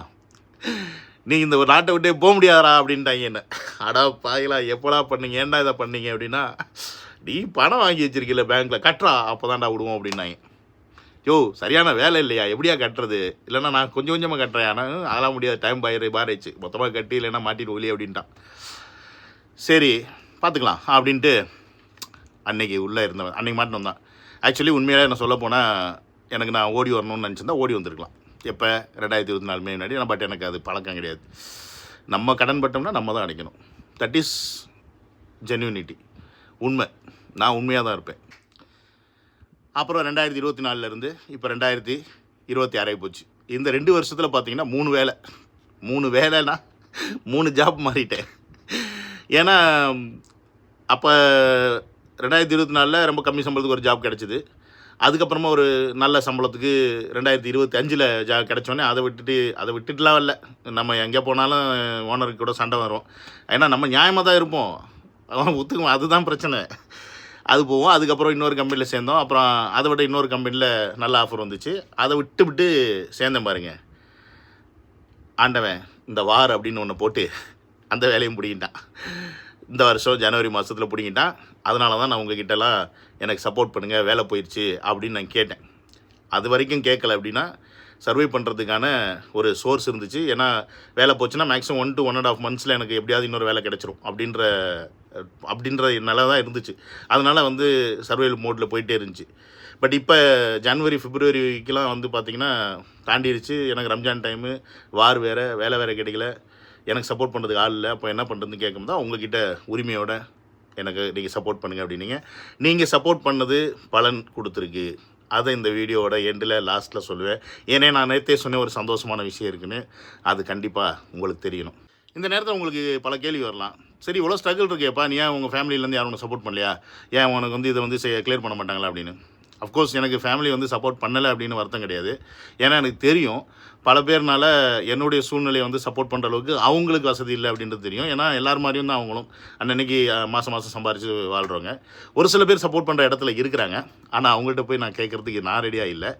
நீ இந்த ஒரு நாட்டை விட்டே போக முடியாதா அப்படின்ட்டாங்க என்ன. அடா பாயிலா, எப்போடா பண்ணீங்க, ஏன்டா இதை பண்ணீங்க அப்படின்னா, நீ பணம் வாங்கி வச்சிருக்கல பேங்க்கில், கட்டுறா அப்போ தான்டா விடுவோம் அப்படின்னாங்க. யோ சரியான வேலை இல்லையா, எப்படியா கட்டுறது, இல்லைன்னா நான் கொஞ்சம் கொஞ்சமாக கட்டுறேன், ஆனால் அதெல்லாம் முடியாது, டைம் பாரிச்சு, மொத்தமாக கட்டி இல்லைன்னா மாட்டிட்டு ஒலி அப்படின்ட்டான். சரி பார்த்துக்கலாம் அப்படின்ட்டு அன்றைக்கி உள்ளே இருந்தவன், அன்றைக்கி மாட்டினோம் தான். ஆக்சுவலி உண்மையாக என்ன சொல்ல போனால், எனக்கு நான் ஓடி வரணும்னு நினச்சிருந்தா ஓடி வந்திருக்கலாம். எப்போ 2024 முன்னாடி. பட் எனக்கு அது பழக்கம் கிடையாது. நம்ம கடன் பட்டோம்னா நம்ம தான் அடைக்கணும். தட் இஸ் ஜென்யூனிட்டி, உண்மை. நான் உண்மையாக தான் இருப்பேன். அப்புறம் 2024 இப்போ 2026 போச்சு. இந்த 2 வருஷத்தில் பார்த்தீங்கன்னா 3 வேலைனா 3 ஜாப் மாறிட்டேன். ஏன்னா அப்போ 2024 ரொம்ப கம்மி சம்பளத்துக்கு ஒரு ஜாப் கிடச்சிது. அதுக்கப்புறமா ஒரு நல்ல சம்பளத்துக்கு 2025 கிடச்சோன்னே அதை விட்டுட்டுலாம் இல்லை. நம்ம எங்கே போனாலும் ஓனருக்கு கூட சண்டை வரும். ஏன்னா நம்ம நியாயமாக தான் இருப்போம், அவன் ஒத்துக்குவோம், அதுதான் பிரச்சனை. அது போவோம். அதுக்கப்புறம் இன்னொரு கம்பெனியில் சேர்ந்தோம். அப்புறம் அதை விட இன்னொரு கம்பெனியில் நல்ல ஆஃபர் வந்துச்சு, அதை விட்டு சேர்ந்தேன் பாருங்க. ஆண்டவன் இந்த வார் அப்படின்னு ஒன்று போட்டு அந்த வேலையும் பிடிக்கிட்டான். இந்த வருஷம் ஜனவரி மாதத்தில் பிடிங்கிட்டான். அதனால தான் நான் உங்ககிட்டலாம் எனக்கு சப்போர்ட் பண்ணுங்கள், வேலை போயிடுச்சு அப்படின்னு நான் கேட்டேன். அது வரைக்கும் கேட்கல. அப்படின்னா சர்வை பண்ணுறதுக்கான ஒரு சோர்ஸ் இருந்துச்சு. ஏன்னா வேலை போச்சுன்னா மேக்ஸிமம் 1 to 1.5 months எனக்கு எப்படியாவது இன்னொரு வேலை கிடச்சிரும் அப்படின்ற நிலை தான் இருந்துச்சு. அதனால் வந்து சர்வைவல் மோடில் போயிட்டே இருந்துச்சு. பட் இப்போ ஜனவரி பிப்ரவரிக்கெலாம் வந்து பார்த்திங்கன்னா தாண்டிடுச்சு. எனக்கு ரம்ஜான் டைமு, வார் வேலை வேறு கிடைக்கல, எனக்கு சப்போர்ட் பண்ணுறதுக்கு ஆள் இல்லை. அப்போ என்ன பண்ணுறதுன்னு கேட்கும் தான் உங்ககிட்ட உரிமையோட எனக்கு நீங்கள் சப்போர்ட் பண்ணுங்கள் அப்படின்னீங்க. நீங்கள் சப்போர்ட் பண்ணது பலன் கொடுத்துருக்கு. அதை இந்த வீடியோவோட எண்டில் லாஸ்ட்டில் சொல்லுவேன். ஏன்னா நான் நேற்றே சொன்ன ஒரு சந்தோஷமான விஷயம் இருக்குன்னு, அது கண்டிப்பாக உங்களுக்கு தெரியணும். இந்த நேரத்தில் உங்களுக்கு பல கேள்வி வரலாம். சரி இவ்வளோ ஸ்ட்ரகிள் இருக்கேப்பா, நீ ஏன் உங்கள் ஃபேமிலியிலேருந்து யாரும் சப்போர்ட் பண்ணலையா, ஏன் உனக்கு வந்து இதை வந்து கிளியர் பண்ண மாட்டாங்களா அப்படின்னு. அஃப்கோர்ஸ் எனக்கு ஃபேமிலி வந்து சப்போர்ட் பண்ணலை அப்படின்னு வருத்தம் கிடையாது. ஏன்னா எனக்கு தெரியும் பல பேர்னால என்னுடைய சூழ்நிலையை வந்து சப்போர்ட் பண்ணுற அளவுக்கு அவங்களுக்கு வசதி இல்லை அப்படின்றது தெரியும். ஏன்னா எல்லார் மாதிரியும் தான் அவங்களும் அன்னன்னைக்கு மாதம் சம்பாரித்து வாழ்கிறவங்க. ஒரு சில பேர் சப்போர்ட் பண்ணுற இடத்துல இருக்கிறாங்க, ஆனால் அவங்கள்ட்ட போய் நான் கேட்குறதுக்கு நான் ரெடியாக இல்லை.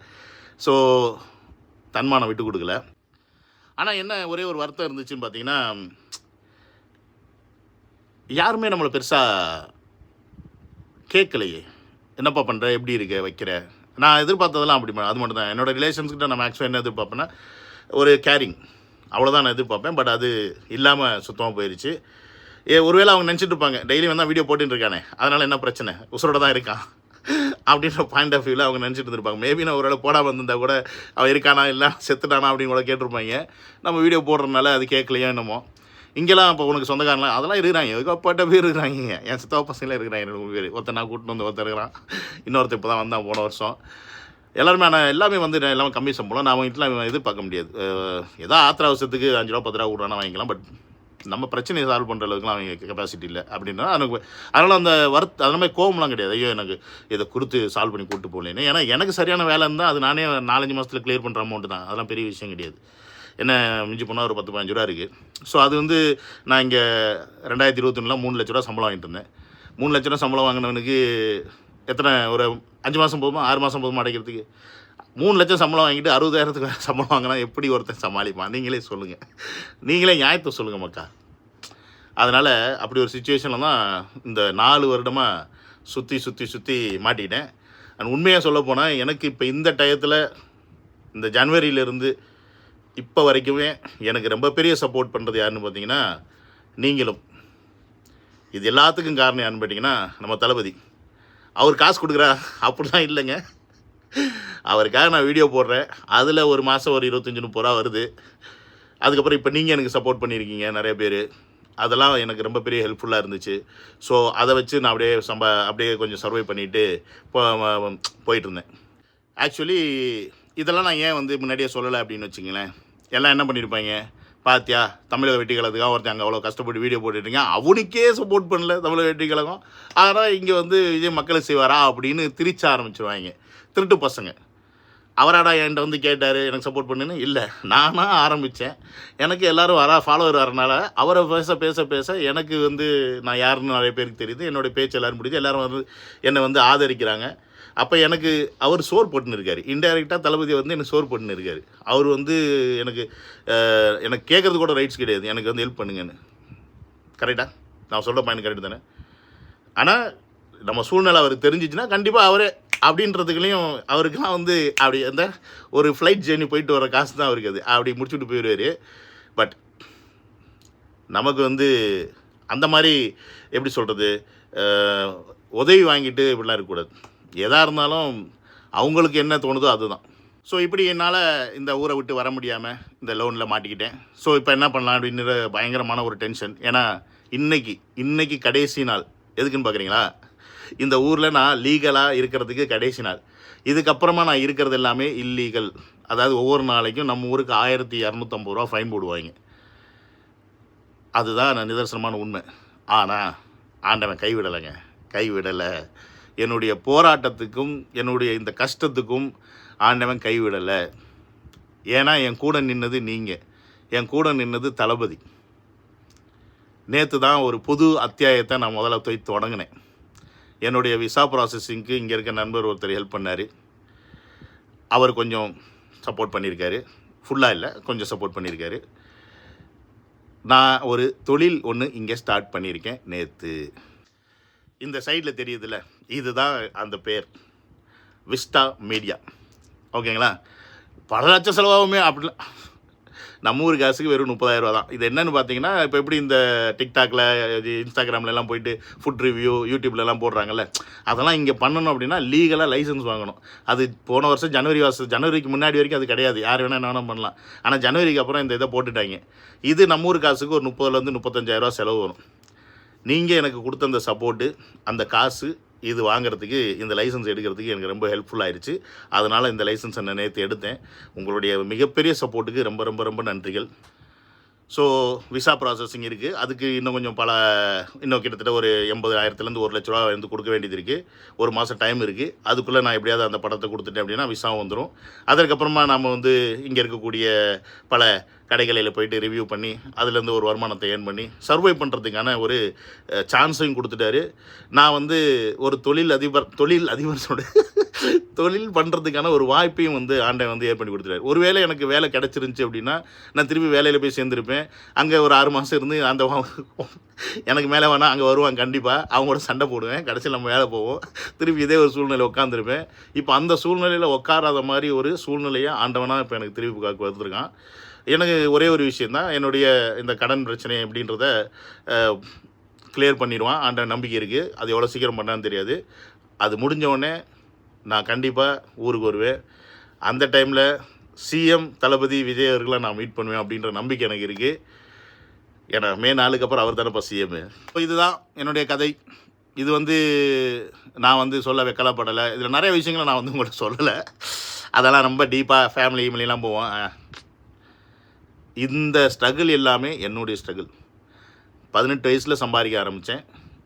ஸோ தன்மானம் விட்டு கொடுக்கல. ஆனால் என்ன ஒரே ஒரு வருத்தம் இருந்துச்சுன்னு பார்த்தீங்கன்னா, யாருமே நம்மளை பெருசாக கேட்கலையே, என்னப்பா பண்ணுற, எப்படி இருக்க, வைக்கிற. நான் எதிர்பார்த்ததெல்லாம் அது மட்டும் தான். என்னோடய ரிலேஷன்ஸ்கிட்ட நான் மேக்ஸிமம் என்ன எதிர்பார்ப்பேன்னா, ஒரு கேரிங், அவ்வளோதான் நான் எதிர்பார்ப்பேன். பட் அது இல்லாமல் சுத்தமாக போயிடுச்சு. ஒருவேளை அவங்க நினச்சிட்டு இருப்பாங்க, டெய்லி வந்தால் வீடியோ போட்டுன்னு இருக்கானே, அதனால் என்ன பிரச்சனை, உசுரோட தான் இருக்கான் அப்படின்ற பாயிண்ட் ஆஃப் வியூவில் அவங்க நினச்சிட்டு இருந்திருப்பாங்க. மேபி நான் ஒரு வேளை போடாமல் வந்திருந்தா கூட அவன் இருக்கானா இல்லை செத்துட்டானா அப்படின்னு கூட கேட்டிருப்பாங்க. நம்ம வீடியோ போடுறதுனால அது கேட்கலையோ என்னமோ. இங்கெல்லாம் இப்போ உனக்கு சொந்தக்காரலாம் அதெல்லாம் இருக்கிறாங்க, எதுக்கப்பட்ட பேர் இருக்கிறாங்க. என் சித்தவா பசங்களாம் இருக்கிறாங்க 2 பேர். ஒருத்தர் நான் கூட்டின்னு வந்து ஒருத்தர் இருக்கிறான், இன்னொருத்தர் இப்போ தான் வந்தான் போன வருஷம். எல்லாருமே ஆனால் எல்லாமே வந்து எல்லாமே கம்மி சம்பளம். நான் வீட்டில் எதிர்பார்க்க முடியாது. ஏதோ ஆத்திர அவசரத்துக்கு 5 ரூபா 10 ரூபா கொடுறானா வாங்கிக்கலாம். பட் நம்ம பிரச்சனையை சால்வ் பண்ணுற அளவுக்குலாம் அவங்க கெப்பாசிட்டி இல்லை அப்படின்னா எனக்கு அதனால் அந்த அது மாதிரி கோவம்லாம் கிடையாது. ஐயோ எனக்கு இதை கொடுத்து சால்வ் பண்ணி கூப்பிட்டு போகலேன்னு. ஏன்னா எனக்கு சரியான வேலை இருந்தால் அது நானே 4-5 மாதத்தில் கிளியர் பண்ணுற அமௌண்ட்டு தான். அதெல்லாம் பெரிய விஷயம் கிடையாது. என்ன மிஞ்சி போனால் ஒரு 10-15 ரூபா இருக்குது. ஸோ அது வந்து நான் இங்கே 2021 3 லட்ச ரூபா சம்பளம் வாங்கிட்டு இருந்தேன். 3 லட்ச ரூபா சம்பளம் வாங்கினவனுக்கு எத்தனை ஒரு 5 மாதம் போதுமா 6 மாதம் போதுமா அடைக்கிறதுக்கு? 3 லட்சம் சம்பளம் வாங்கிட்டு 60,000க்கு சம்பளம் வாங்கினா எப்படி ஒருத்தன் சமாளிப்பான்? நீங்களே சொல்லுங்கள், நீங்களே நியாயத்தை சொல்லுங்கள் மக்கா. அதனால் அப்படி ஒரு சுச்சுவேஷனில் தான் இந்த 4 வருடமாக சுற்றி மாட்டிக்கிட்டேன். அண்ட் உண்மையாக சொல்ல போனால் எனக்கு இப்போ இந்த டயத்தில் இந்த ஜனவரியிலேருந்து இப்போ வரைக்குமே எனக்கு ரொம்ப பெரிய சப்போர்ட் பண்ணுறது யாருன்னு பார்த்தீங்கன்னா நீங்களும். இது எல்லாத்துக்கும் காரணம் யாருன்னு பார்த்தீங்கன்னா நம்ம தளபதி. அவர் காசு கொடுக்குறா அப்படிலாம் இல்லைங்க. அவருக்காக நான் வீடியோ போடுறேன், அதில் ஒரு மாதம் ஒரு 25-30 ரூபா வருது. அதுக்கப்புறம் இப்போ நீங்கள் எனக்கு சப்போர்ட் பண்ணியிருக்கீங்க நிறைய பேர், அதெல்லாம் எனக்கு ரொம்ப பெரிய ஹெல்ப்ஃபுல்லாக இருந்துச்சு. ஸோ அதை வச்சு நான் அப்படியே கொஞ்சம் சர்வை பண்ணிவிட்டு போயிட்டுருந்தேன். ஆக்சுவலி இதெல்லாம் நான் ஏன் வந்து முன்னாடியே சொல்லலை அப்படின்னு வச்சுங்களேன். எல்லாம் என்ன பண்ணியிருப்பாங்க, பாத்தியா தமிழக வெற்றி கழகத்துக்காக ஒருத்தன் அங்கே அவ்வளோ கஷ்டப்பட்டு வீடியோ போட்டுட்ருங்க, அவனுக்கே சப்போர்ட் பண்ணல தமிழக வெற்றி கழகம், அதனால் இங்கே வந்து விஜய் மக்களை செய்வாரா அப்படின்னு திரிச்ச ஆரம்பிச்சிருவாங்க. திருட்டு பசங்க. அவராடா என்கிட்ட வந்து கேட்டார் எனக்கு சப்போர்ட் பண்ணுன்னு. இல்லை, நானாக ஆரம்பித்தேன். எனக்கு எல்லோரும் ஃபாலோவர் வரனால அவரை பேச எனக்கு வந்து நான் யாருன்னு நிறைய பேருக்கு தெரியுது. என்னோடய பேச்சு எல்லோரும் பிடிச்சி எல்லோரும் வந்து என்னை வந்து ஆதரிக்கிறாங்க. அப்போ எனக்கு அவர் சோறு போட்டுன்னு இருக்கார். இன்டைரக்டாக தளபதி வந்து எனக்கு சோறு போட்டுன்னு இருக்கார். அவர் வந்து எனக்கு கேட்குறது கூட ரைட்ஸ் கிடையாது, எனக்கு வந்து ஹெல்ப் பண்ணுங்கன்னு. கரெக்டாக நான் சொல்கிற பாயிண்ட் கரெக்டு தானே? ஆனால் நம்ம சூழ்நிலை அவருக்கு தெரிஞ்சிச்சுன்னா கண்டிப்பாக அவரே அப்படின்றதுக்குலையும் அவருக்கெல்லாம் வந்து அப்படி அந்த ஒரு ஃப்ளைட் ஜேர்னி போயிட்டு வர காசு தான் அவருக்கு அது அப்படி முடிச்சுட்டு போயிடுவார். பட் நமக்கு வந்து அந்த மாதிரி எப்படி சொல்கிறது, உதவி வாங்கிட்டு இப்படிலாம் இருக்கக்கூடாது. எதாக இருந்தாலும் அவங்களுக்கு என்ன தோணுதோ அதுதான். ஸோ இப்படி என்னால் இந்த ஊரை விட்டு வர முடியாமல் இந்த லோனில் மாட்டிக்கிட்டேன். ஸோ இப்போ என்ன பண்ணலாம் அப்படின்ற பயங்கரமான ஒரு டென்ஷன். ஏன்னா இன்றைக்கி கடைசி நாள். எதுக்குன்னு பார்க்குறீங்களா? இந்த ஊரில் நான் லீகலாக இருக்கிறதுக்கு கடைசி நாள். இதுக்கப்புறமா நான் இருக்கிறது எல்லாமே இல்லீகல். அதாவது ஒவ்வொரு நாளைக்கும் நம்ம ஊருக்கு 1250 ரூபா ஃபைன் போடுவாங்க. அதுதான் நான் நிதர்சனமான உண்மை. ஆனால் ஆண்டவன் கைவிடலை. என்னுடைய போராட்டத்துக்கும் என்னுடைய இந்த கஷ்டத்துக்கும் ஆண்டவன் கைவிடலை. ஏன்னா என் கூட நின்னது நீங்கள், என் கூட நின்னது தளபதி. நேற்று தான் ஒரு புது அத்தியாயத்தை நான் முதல்ல தொடங்கினேன். என்னுடைய விசா ப்ராசஸிங்க்கு இங்கே இருக்க நண்பர் ஒருத்தர் ஹெல்ப் பண்ணார். அவர் கொஞ்சம் சப்போர்ட் பண்ணியிருக்காரு, ஃபுல்லாக இல்லை கொஞ்சம் சப்போர்ட் பண்ணியிருக்காரு. நான் ஒரு தொழில் ஒன்று இங்கே ஸ்டார்ட் பண்ணியிருக்கேன் நேற்று. இந்த சைடில் தெரியுதுல்ல, இதுதான் அந்த பேர், விஸ்டா மீடியா. ஓகேங்களா? பல லட்சம் செலவாகுமே அப்படிலாம். நம்ம ஊர் காசுக்கு வெறும் 30,000 ரூபா தான். இது என்னென்னு பார்த்தீங்கன்னா, இப்போ எப்படி இந்த டிக்டாக்ல இன்ஸ்டாகிராம்லலாம் போயிட்டு ஃபுட் ரிவ்யூ யூடியூப்லலாம் போடுறாங்கல்ல, அதெல்லாம் இங்கே பண்ணணும் அப்படின்னா லீகலாக லைசன்ஸ் வாங்கணும். அது போன வருஷம் ஜனவரிக்கு முன்னாடி வரைக்கும் அது கிடையாது. யார் வேணால் என்ன வேணால் பண்ணலாம். ஆனால் ஜனவரிக்கு அப்புறம் இந்த இதை போட்டுட்டாங்க. இது நம்ம ஊர் காசுக்கு ஒரு 30,000 35,000 ரூபா செலவு வரும். நீங்கள் எனக்கு கொடுத்த அந்த சப்போர்ட்டு, அந்த காசு இது வாங்குறதுக்கு, இந்த லைசன்ஸ் எடுக்கிறதுக்கு எனக்கு ரொம்ப ஹெல்ப்ஃபுல்லாகிடுச்சு. அதனால் இந்த லைசன்ஸை நான் நேற்று எடுத்தேன். உங்களுடைய மிகப்பெரிய சப்போர்ட்டுக்கு ரொம்ப ரொம்ப ரொம்ப நன்றிகள். ஸோ விசா ப்ராசஸிங் இருக்குது. அதுக்கு இன்னும் கொஞ்சம் இன்னும் கிட்டத்தட்ட ஒரு 80,000 1 லட்ச ரூபா வந்து கொடுக்க வேண்டியது இருக்குது. ஒரு மாதம் டைம் இருக்குது. அதுக்குள்ளே நான் எப்படியாவது அந்த படத்தை கொடுத்துட்டேன் அப்படின்னா விசாவும் வந்துடும். அதற்கப்புறமா நம்ம வந்து இங்கே இருக்கக்கூடிய பல கடைகளில் போயிட்டு ரிவ்யூ பண்ணி அதுலேருந்து ஒரு வருமானத்தை ஏர்ன் பண்ணி சர்வை பண்ணுறதுக்கான ஒரு சான்ஸையும் கொடுத்துட்டாரு. நான் வந்து ஒரு தொழில் பண்ணுறதுக்கான ஒரு வாய்ப்பையும் வந்து ஆண்டை வந்து ஏற்பண்ணி கொடுத்துட்டாரு. ஒருவேளை எனக்கு வேலை கிடச்சிருந்துச்சி அப்படின்னா நான் திருப்பி வேலையில் போய் சேர்ந்துருப்பேன். அங்கே ஒரு 6 மாதம் இருந்து அந்த எனக்கு மேலே வேணால் அங்கே வருவாங்க கண்டிப்பாக, அவங்களோட சண்டை போடுவேன். கடைசியில் நம்ம வேலை போவோம். திருப்பி இதே ஒரு சூழ்நிலை உட்காந்துருப்பேன். இப்போ அந்த சூழ்நிலையில் உட்காராத மாதிரி ஒரு சூழ்நிலையை ஆண்டவனாக இப்போ எனக்கு திருப்பி வந்துருக்கான். எனக்கு ஒரே ஒரு விஷயந்தான், என்னுடைய இந்த கடன் பிரச்சனை எப்படின்றத கிளியர் பண்ணிடுவான். ஆண்ட நம்பிக்கை இருக்குது. அது எவ்வளோ சீக்கிரம் பண்ணான்னு தெரியாது. அது முடிஞ்ச உடனே நான் கண்டிப்பாக ஊருக்கு வருவேன். அந்த டைமில் சிஎம் தளபதி விஜய் அவர்களை நான் மீட் பண்ணுவேன் அப்படின்ற நம்பிக்கை எனக்கு இருக்குது. ஏன்னா மே 4க்கு அப்புறம் அவர் தானேப்பா சிஎம்மு. இப்போ இதுதான் என்னுடைய கதை. இது வந்து நான் வந்து சொல்ல வெக்கலப்படலை. இதில் நிறைய விஷயங்களை நான் வந்து உங்கள்கிட்ட சொல்லலை. அதெல்லாம் ரொம்ப டீப்பாக ஃபேமிலி இமெயிலாம் போவோம். இந்த ஸ்ட்ரகிள் எல்லாமே என்னுடைய ஸ்ட்ரகிள். 18 வயசில் சம்பாதிக்க ஆரம்பித்தேன்.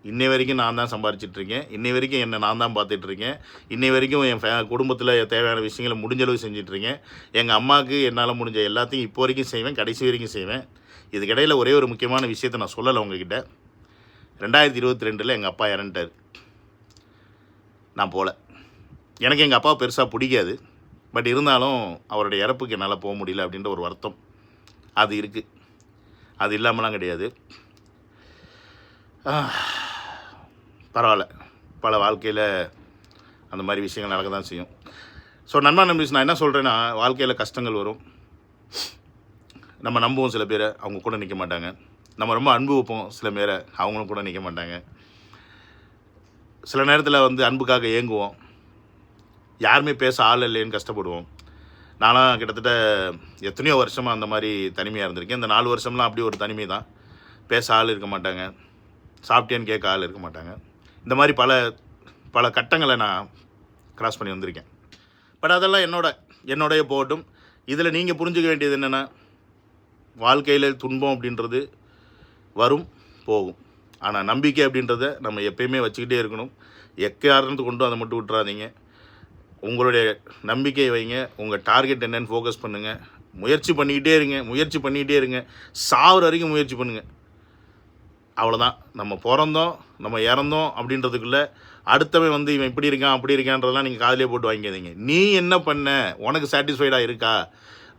இன்னை வரைக்கும் நான் தான் சம்பாரிச்சிட்ருக்கேன். இன்னை வரைக்கும் என்னை நான் தான் பார்த்துட்ருக்கேன். இன்னை வரைக்கும் என் குடும்பத்தில் தேவையான விஷயங்களை முடிஞ்சளவு செஞ்சிட்ருக்கேன். எங்கள் அம்மாவுக்கு என்னால் முடிஞ்ச எல்லாத்தையும் இப்போ வரைக்கும் செய்வேன், கடைசி வரைக்கும் செய்வேன். இதுக்கிடையில் ஒரே ஒரு முக்கியமான விஷயத்தை நான் சொல்லலை உங்ககிட்ட. 2022 எங்கள் அப்பா இறந்துட்டார். நான் போகல. எனக்கு எங்கள் அப்பா பெருசாக பிடிக்காது. பட் இருந்தாலும் அவருடைய இறப்புக்கு என்னால் போக முடியல அப்படின்ற ஒரு வருத்தம் அது இருக்குது. அது இல்லாமலாம் கிடையாது. பரவாயில்ல, பல வாழ்க்கையில் அந்த மாதிரி விஷயங்கள் நடக்க தான் செய்யும். ஸோ நண்பா நம்பிஸ் நான் என்ன சொல்கிறேன்னா, வாழ்க்கையில் கஷ்டங்கள் வரும். நம்ம நம்புவோம் சில பேரை, அவங்க கூட நிற்க மாட்டாங்க. நம்ம ரொம்ப அன்பு வைப்போம் சில பேரை, அவங்களும் கூட நிற்க மாட்டாங்க. சில நேரத்தில் வந்து அன்புக்காக ஏங்குவோம். யாருமே பேச ஆள் இல்லைன்னு கஷ்டப்படுவோம். நானும் கிட்டத்தட்ட எத்தனையோ வருஷமாக அந்த மாதிரி தனிமையாக இருந்திருக்கேன். இந்த 4 வருஷம்லாம் அப்படி ஒரு தனிமை தான். பேச ஆள் இருக்க மாட்டாங்க, சாப்பிட்டேன்னு கேட்க ஆள் இருக்க மாட்டாங்க. இந்த மாதிரி பல கட்டங்களை நான் கிராஸ் பண்ணி வந்திருக்கேன். பட் அதெல்லாம் என்னோடைய போகட்டும். இதில் நீங்கள் புரிஞ்சுக்க வேண்டியது என்னென்னா, வாழ்க்கையில் துன்பம் அப்படின்றது வரும் போகும். ஆனால் நம்பிக்கை அப்படின்றத நம்ம எப்பயுமே வச்சுக்கிட்டே இருக்கணும். எக்காரணத்து கொண்டும் அதை மட்டும் விட்டுறாதீங்க. உங்களுடைய நம்பிக்கையை வைங்க. உங்கள் டார்கெட் என்னன்னு ஃபோக்கஸ் பண்ணுங்கள். முயற்சி பண்ணிக்கிட்டே இருங்க. சாவர வரைக்கும் முயற்சி பண்ணுங்கள். அவ்வளோதான். நம்ம பிறந்தோம், நம்ம இறந்தோம் அப்படின்றதுக்குள்ளே அடுத்தவன் வந்து இவன் இப்படி இருக்கான் அப்படி இருக்கான்றதெல்லாம் நீங்கள் காதிலே போட்டு வாங்கிக்காதீங்க. நீ என்ன பண்ண, உனக்கு சாட்டிஸ்ஃபைடாக இருக்கா?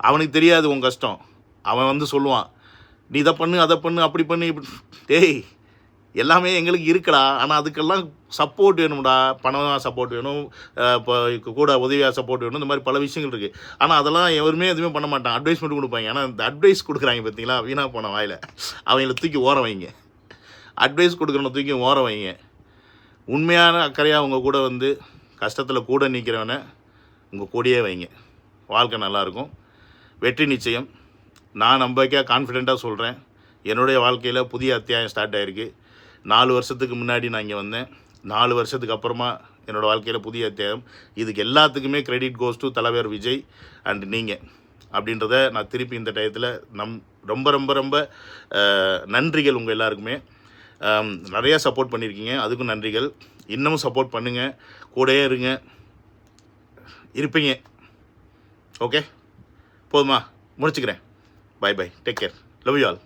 அவனுக்கு தெரியாது உன் கஷ்டம். அவன் வந்து சொல்லுவான், நீ இதை பண்ணு அதை பண்ணு அப்படி பண்ணு இப்படி. டேய், எல்லாமே எங்களுக்கு இருக்குடா. ஆனால் அதுக்கெல்லாம் சப்போர்ட் வேணும்டா. பணம் சப்போர்ட் வேணும், இப்போ கூட உதவியாக சப்போர்ட் வேணும். இந்த மாதிரி பல விஷயங்கள் இருக்குது. ஆனால் அதெல்லாம் எதுவுமே பண்ண மாட்டான். அட்வைஸ் மட்டும் கொடுப்பாங்க. ஆனால் இந்த அட்வைஸ் கொடுக்குறாங்க பார்த்தீங்களா, வீணாக போன வாயில். அவங்கள தூக்கி ஓரம் வைங்க. அட்வைஸ் கொடுக்குறவனை தூக்கி ஓரம் வைங்க. உண்மையான அக்கறையாக உங்கள் கூட வந்து கஷ்டத்தில் கூட நிற்கிறவனை உங்கள் கூடயே வைங்க. வாழ்க்கை நல்லாயிருக்கும். வெற்றி நிச்சயம். நான் நம்பிக்கையாக கான்ஃபிடெண்ட்டாக சொல்கிறேன். என்னுடைய வாழ்க்கையில் புதிய அத்தியாயம் ஸ்டார்ட் ஆகிருக்கு. 4 வருஷத்துக்கு முன்னாடி நான் இங்கே வந்தேன். 4 வருஷத்துக்கு அப்புறமா என்னோடய வாழ்க்கையில் புதிய அத்தியாயம். இதுக்கு எல்லாத்துக்குமே கிரெடிட் கோஸ் டு தலைவர் விஜய் அண்ட் நீங்கள் அப்படின்றத நான் திருப்பி இந்த டயத்தில் ரொம்ப ரொம்ப ரொம்ப நன்றிகள் உங்கள் எல்லாருக்குமே. நிறையா சப்போர்ட் பண்ணியிருக்கீங்க, அதுக்கும் நன்றிகள். இன்னமும் சப்போர்ட் பண்ணுங்கள், கூடயே இருப்பீங்க. ஓகே, போதுமா? முடிச்சுக்கிறேன். Bye bye, take care, love you all.